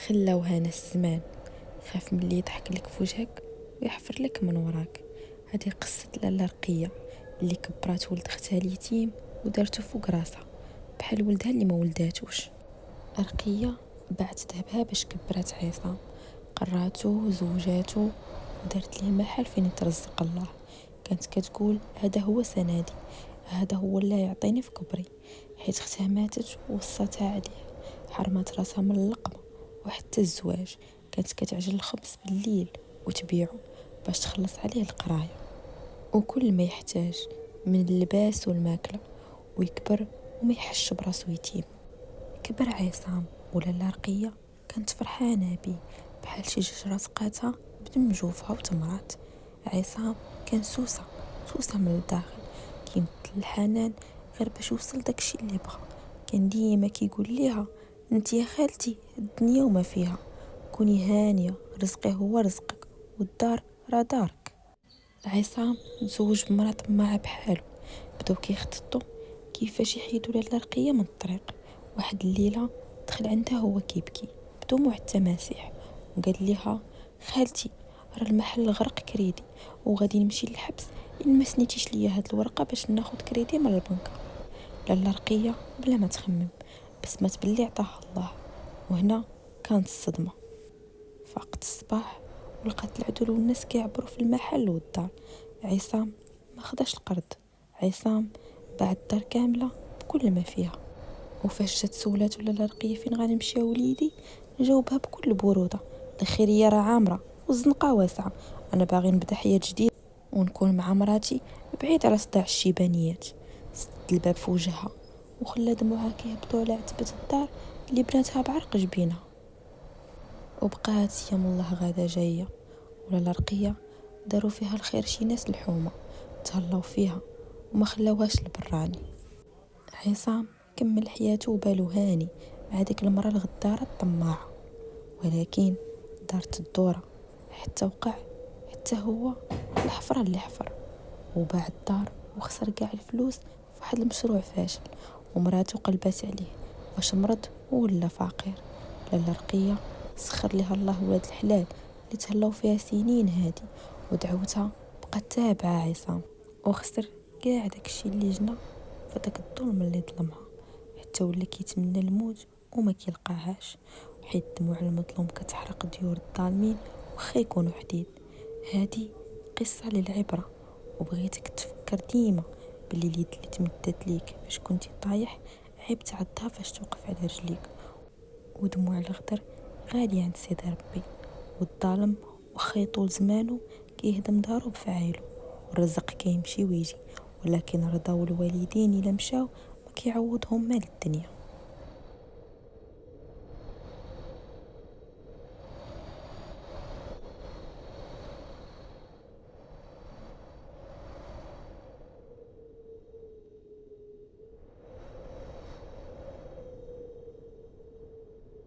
خلاوها ناس زمان، خاف من اللي يضحك لك في وجهك ويحفر لك من وراك. هذه قصة لاله رقية اللي كبرات ولد اختها اليتيم ودارته فوق راسها بحال ولدها اللي ما ولداتوش. رقية باعت ذهبها باش كبرات عصام، قراتو وزوجاتو ودارت ليه محل فين يترزق الله. كانت كتقول هذا هو سنادي، هذا هو اللي يعطيني في كبري، حيت اختها ماتت ووصاتها عليه. حرمات راسها من اللقمة وحتى الزواج. كانت كتعجن الخبز بالليل وتبيعه باش تخلص عليه القرايه وكل ما يحتاج من اللباس والماكله، ويكبر وما يحش براسو يتيم. كبر عصام ولاله رقيه كانت فرحانه بيه بحال شي شجره سقاتها بدم جوفها وتمرات. عصام كان سوسه من الداخل، كيمثل الحنان غير باش يوصل داكشي اللي بغا. كان ديما كيقول ليها انت يا خالتي الدنيا وما فيها، كوني هانيه، رزقي هو رزقك والدار راه دارك. عصام تزوج بمرأة طماعة بحالو، بداو كيخططوا كيفاش يحيدوا لاله رقية من الطريق. واحد الليلة دخل عندها هو كيبكي بدموع التماسيح وقال ليها خالتي راه المحل غرق كريدي وغادي نمشي للحبس إن ما سنيتيش ليا هاد الورقة باش ناخد كريدي من البنك. لاله رقية بلا ما تخمم بسمات باللي عطاها الله. وهنا كانت الصدمة. فاقت الصباح ولقات العدول والناس كيعبروا في المحل والدار. عصام ما خداش القرض، عصام باع الدار كاملة بكل ما فيها. وفاش جات سولاتو لاله رقية فين غنمشي وليدي، جاوبها بكل برودة الخيرية راه عامرة والزنقة واسعة، أنا باغي نبدا حياة جديدة ونكون مع مراتي بعيد على صداع الشيبانيات. سد الباب في وجهها وخلى دموعها كيهبطوا على عتبة الدار اللي بناتها بعرق جبينها. وبقات يم الله غادا جاية ولاله رقية داروا فيها الخير شي ناس الحومة تهلاو فيها وما خلاوهاش البراني. عصام كمل حياته وبالو هاني مع ديك المرأة الغدارة الطماعة، ولكن دارت الدورة حتى وقع حتى هو الحفرة اللي حفر، وباع الدار وخسر كاع الفلوس في واحد المشروع فاشل. ومراته قلبات عليه واش مرض ولا فقير. لاله رقية سخر لها الله ولاد الحلال اللي تهلاو فيها سنين هادي، ودعوتها بقات تابعة عصام وخسر كاع داكشي اللي جنى فداك الظلم اللي ظلمها، حتى ولا كيتمنى الموت وما كيلقاهاش، حيت دموع المظلوم كتحرق ديور الظالمين وخا يكونوا حديد. هادي قصة للعبرة، وبغيتك تفكر ديما باللي اليد اللي تمدت ليك فاش كنتي طايح عيب تعضها فاش توقف على رجليك. ودموع الغدر غالية عند سيدي ربي، والظالم وخا يطول زمانه كيهدم دارو بفعايلو. والرزق كيمشي ويجي، ولكن رضا الوالدين الا مشاو ما كيعوضهم مال الدنيا.